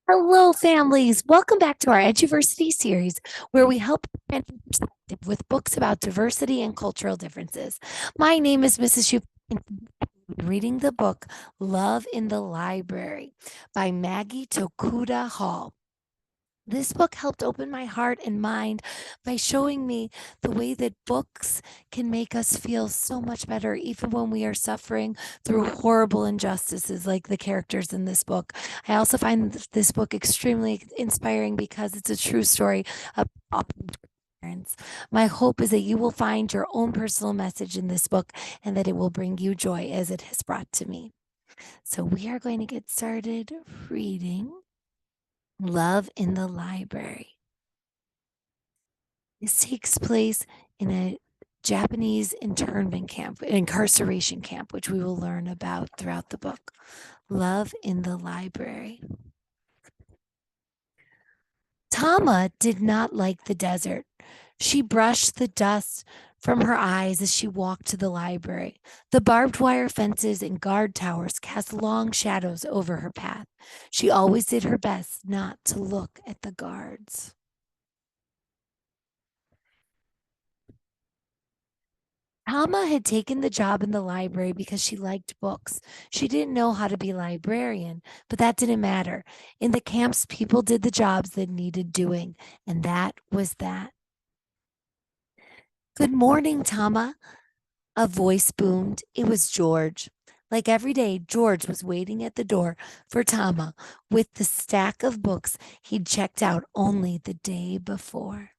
Hello, families. Welcome back to our Eduversity series, where we help expand perspective with books about diversity and cultural differences. My name is Mrs. Shu, and I'm reading the book Love in the Library by Maggie Tokuda Hall. This book helped open my heart and mind by showing me the way that books can make us feel so much better, even when we are suffering through horrible injustices like the characters in this book. I also find this book extremely inspiring because it's a true story of parents. My hope is that you will find your own personal message in this book and that it will bring you joy as it has brought to me. So, we are going to get started reading Love in the Library. This takes place in a Japanese internment camp, incarceration camp, which we will learn about throughout the book. Love in the Library. Tama did not like the desert. She brushed the dust from her eyes as she walked to the library. The barbed wire fences and guard towers cast long shadows over her path. She always did her best not to look at the guards. Alma had taken the job in the library because she liked books. She didn't know how to be a librarian, but that didn't matter. In the camps, people did the jobs that needed doing, and that was that. Good morning, Tama. A voice boomed. It was George. Like every day, George was waiting at the door for Tama with the stack of books he'd checked out only the day before.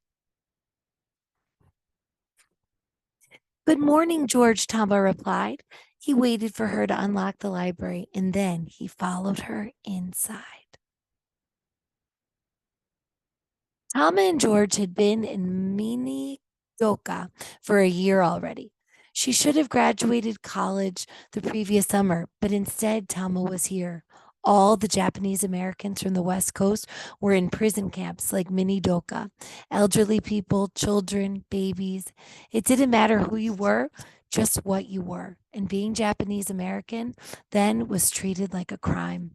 Good morning, George, Tama replied. He waited for her to unlock the library, and then he followed her inside. Tama and George had been in Minidoka for a year already. She should have graduated college the previous summer, but instead, Tama was here. All the Japanese Americans from the West Coast were in prison camps like Minidoka. Elderly people, children, babies. It didn't matter who you were, just what you were. And being Japanese American then was treated like a crime.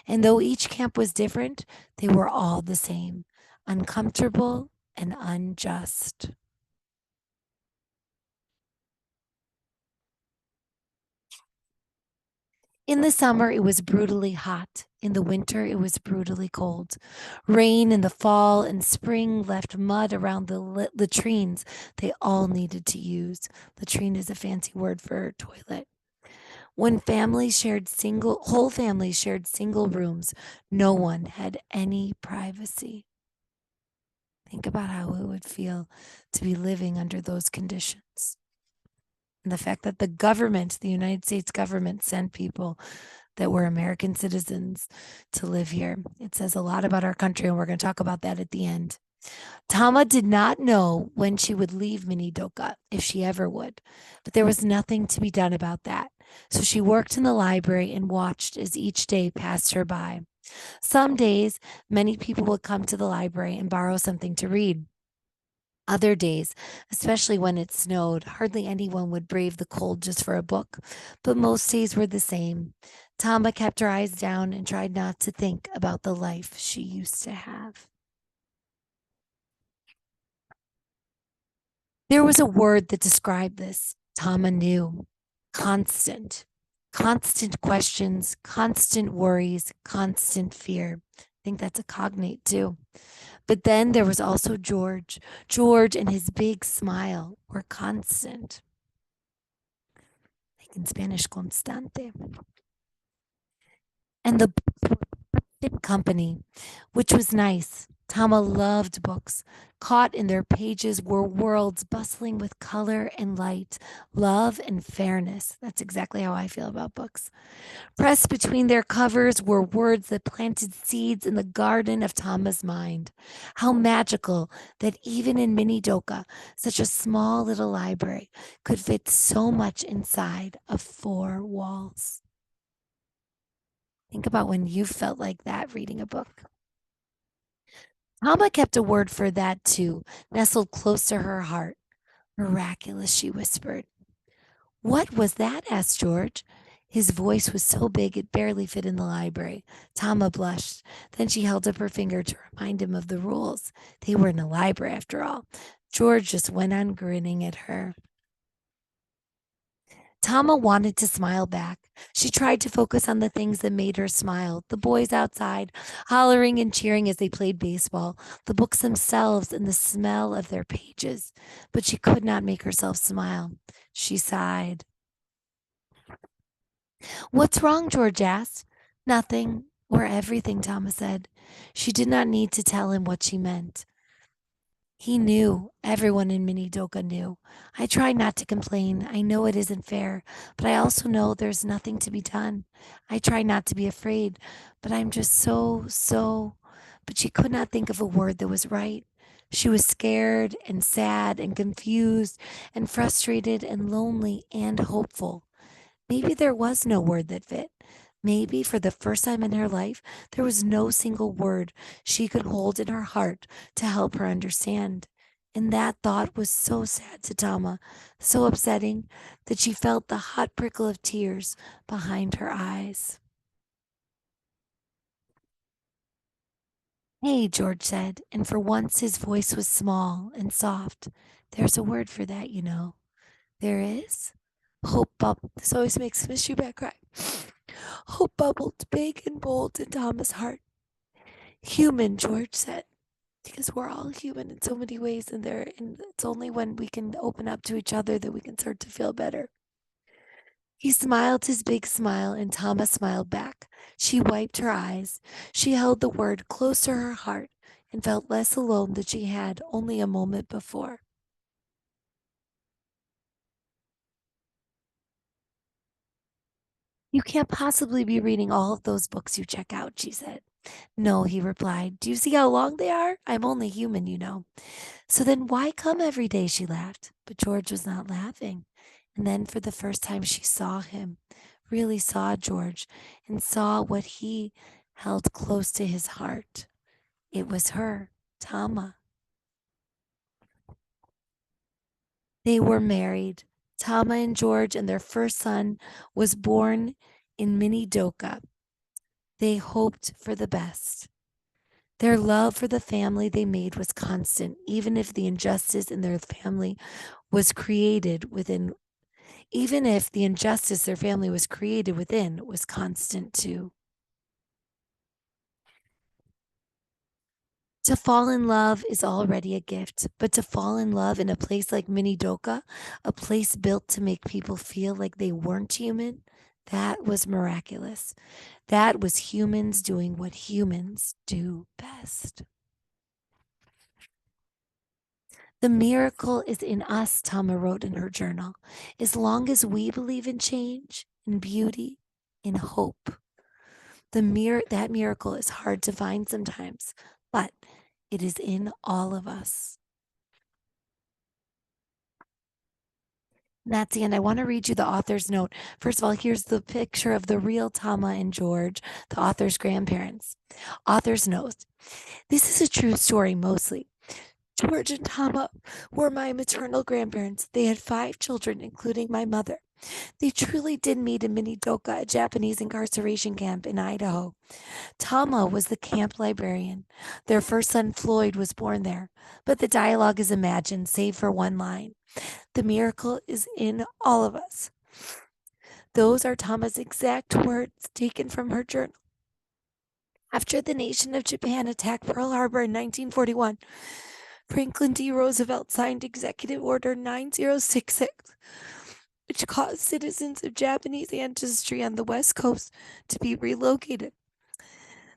And though each camp was different, they were all the same, uncomfortable and unjust. In the summer, it was brutally hot. In the winter, it was brutally cold. Rain in the fall and spring left mud around the latrines they all needed to use. Latrine is a fancy word for toilet. When whole families shared single rooms, no one had any privacy. Think about how it would feel to be living under those conditions. And the fact that the United States government, sent people that were American citizens to live here. It says a lot about our country, and we're going to talk about that at the end. Tama did not know when she would leave Minidoka, if she ever would, but there was nothing to be done about that. So she worked in the library and watched as each day passed her by. Some days, many people would come to the library and borrow something to read. Other days, especially when it snowed, hardly anyone would brave the cold just for a book, but most days were the same. Tama kept her eyes down and tried not to think about the life she used to have. There was a word that described this. Tama knew. Constant. Constant questions, constant worries, constant fear. I think that's a cognate too. But then there was also George. George and his big smile were constant. Like in Spanish, constante. And the books were in company, which was nice. Tama loved books. Caught in their pages were worlds bustling with color and light, love and fairness. That's exactly how I feel about books. Pressed between their covers were words that planted seeds in the garden of Tama's mind. How magical that even in Minidoka, such a small little library, could fit so much inside of four walls. Think about when you felt like that reading a book. Tama kept a word for that too, nestled close to her heart. Miraculous, she whispered. What was that? Asked George. His voice was so big it barely fit in the library. Tama blushed. Then she held up her finger to remind him of the rules. They were in a library, after all. George just went on grinning at her. Tama wanted to smile back. She tried to focus on the things that made her smile, the boys outside, hollering and cheering as they played baseball, the books themselves, and the smell of their pages. But she could not make herself smile. She sighed. What's wrong? George asked. Nothing, or everything, Tama said. She did not need to tell him what she meant. He knew. Everyone in Minidoka knew. I try not to complain. I know it isn't fair, but I also know there's nothing to be done. I try not to be afraid, but I'm just so. But she could not think of a word that was right. She was scared and sad and confused and frustrated and lonely and hopeful. Maybe there was no word that fit. Maybe for the first time in her life, there was no single word she could hold in her heart to help her understand. And that thought was so sad to Tama, so upsetting that she felt the hot prickle of tears behind her eyes. Hey, George said, and for once his voice was small and soft. There's a word for that, you know. There is? Hope bubbled. This always makes Miss Shoeback cry. Hope bubbled big and bold in Tama's heart. Human, George said, because we're all human in so many ways, and it's only when we can open up to each other that we can start to feel better. He smiled his big smile, and Tama smiled back. She wiped her eyes. She held the word close to her heart and felt less alone than she had only a moment before. You can't possibly be reading all of those books you check out, she said. No, he replied. Do you see how long they are? I'm only human, you know. So then why come every day? She laughed. But George was not laughing. And then for the first time, she saw him, really saw George, and saw what he held close to his heart. It was her, Tama. They were married. Tama and George, and their first son was born in Minidoka. They hoped for the best. Their love for the family they made was constant, even if the injustice in their family was created within, even if the injustice their family was created within was constant too. To fall in love is already a gift, but to fall in love in a place like Minidoka, a place built to make people feel like they weren't human, that was miraculous. That was humans doing what humans do best. The miracle is in us, Tama wrote in her journal. As long as we believe in change, in beauty, in hope, that miracle is hard to find sometimes, but it is in all of us. And that's the end. I want to read you the author's note. First of all, here's the picture of the real Tama and George, the author's grandparents. Author's note. This is a true story mostly. George and Tama were my maternal grandparents. They had 5 children, including my mother. They truly did meet in Minidoka, a Japanese incarceration camp in Idaho. Tama was the camp librarian. Their first son, Floyd, was born there, but the dialogue is imagined, save for one line. The miracle is in all of us. Those are Tama's exact words taken from her journal. After the nation of Japan attacked Pearl Harbor in 1941, Franklin D. Roosevelt signed Executive Order 9066, which caused citizens of Japanese ancestry on the West Coast to be relocated.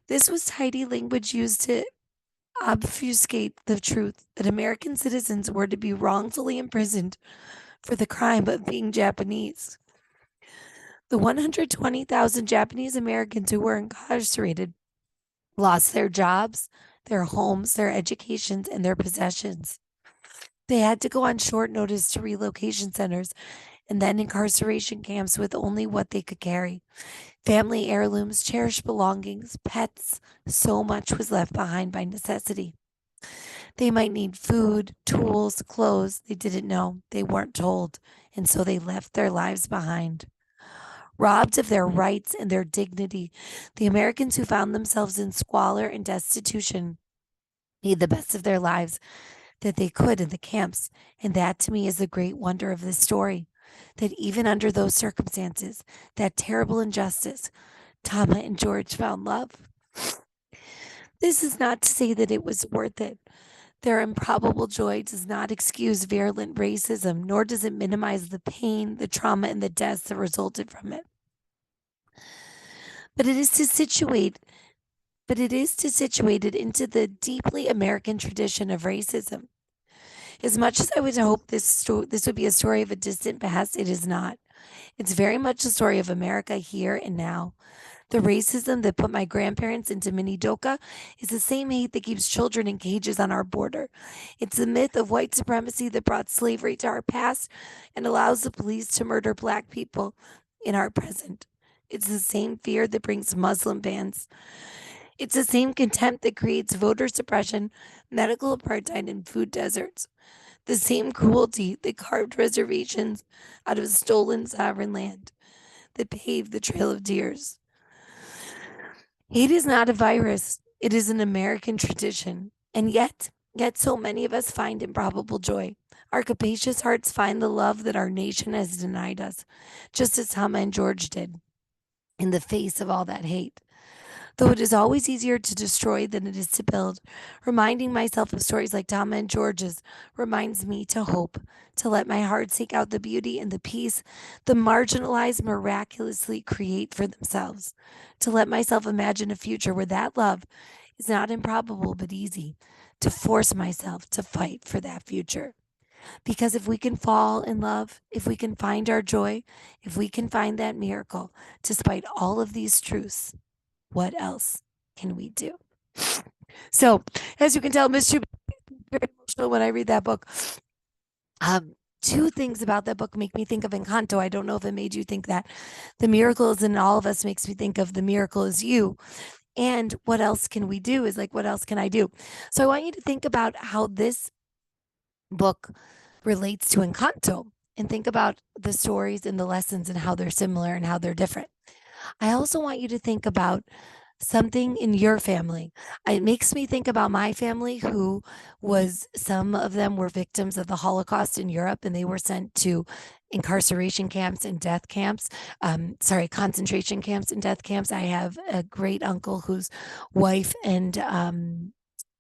This was tidy language used to obfuscate the truth that American citizens were to be wrongfully imprisoned for the crime of being Japanese. The 120,000 Japanese Americans who were incarcerated lost their jobs, their homes, their educations, and their possessions. They had to go on short notice to relocation centers and then incarceration camps with only what they could carry. Family heirlooms, cherished belongings, pets, so much was left behind by necessity. They might need food, tools, clothes. They didn't know. They weren't told. And so they left their lives behind. robbed of their rights and their dignity. The Americans who found themselves in squalor and destitution made the best of their lives that they could in the camps. And that to me is the great wonder of this story, that even under those circumstances, that terrible injustice, Tama and George found love. This is not to say that it was worth it. Their improbable joy does not excuse virulent racism, nor does it minimize the pain, the trauma, and the deaths that resulted from it. But it is to situate it into the deeply American tradition of racism. As much as I would hope this would be a story of a distant past, it is not. It's very much a story of America here and now. The racism that put my grandparents into Minidoka is the same hate that keeps children in cages on our border. It's the myth of white supremacy that brought slavery to our past and allows the police to murder Black people in our present. It's the same fear that brings Muslim bans. It's the same contempt that creates voter suppression, medical apartheid, and food deserts. The same cruelty that carved reservations out of stolen sovereign land, that paved the Trail of Tears. Hate is not a virus, it is an American tradition. And yet so many of us find improbable joy. Our capacious hearts find the love that our nation has denied us, just as Tama and George did in the face of all that hate. Though it is always easier to destroy than it is to build, reminding myself of stories like Tama and George's reminds me to hope, to let my heart seek out the beauty and the peace the marginalized miraculously create for themselves, to let myself imagine a future where that love is not improbable but easy, to force myself to fight for that future. Because if we can fall in love, if we can find our joy, if we can find that miracle, despite all of these truths, what else can we do? So, as you can tell, Mr. Very emotional when I read that book. Two things about that book make me think of Encanto. I don't know if it made you think that. The miracle is in all of us makes me think of the miracle is you. And what else can we do is like, what else can I do? So I want you to think about how this book relates to Encanto and think about the stories and the lessons and how they're similar and how they're different. I also want you to think about something in your family. It makes me think about my family, who was, some of them were victims of the Holocaust in Europe, and they were sent to incarceration camps and death camps. Concentration camps and death camps. I have a great uncle whose wife and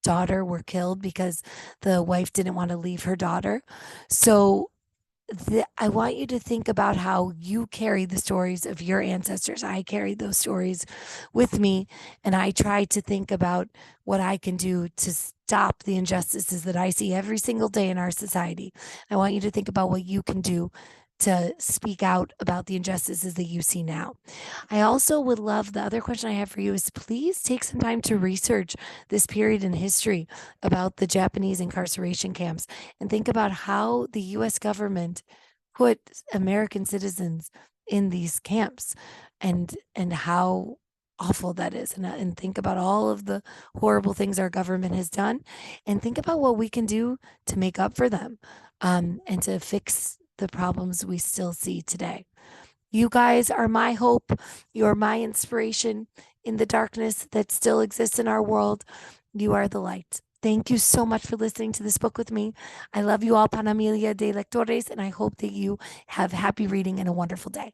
daughter were killed because the wife didn't want to leave her daughter. So I want you to think about how you carry the stories of your ancestors. I carry those stories with me, and I try to think about what I can do to stop the injustices that I see every single day in our society. I want you to think about what you can do to speak out about the injustices that you see now. I also would love, the other question I have for you is, please take some time to research this period in history about the Japanese incarceration camps and think about how the US government put American citizens in these camps and how awful that is, and think about all of the horrible things our government has done, and think about what we can do to make up for them, and to fix the problems we still see today. You guys are my hope. You're my inspiration in the darkness that still exists in our world. You are the light. Thank you so much for listening to this book with me. I love you all, Panamilia de Lectores, and I hope that you have happy reading and a wonderful day.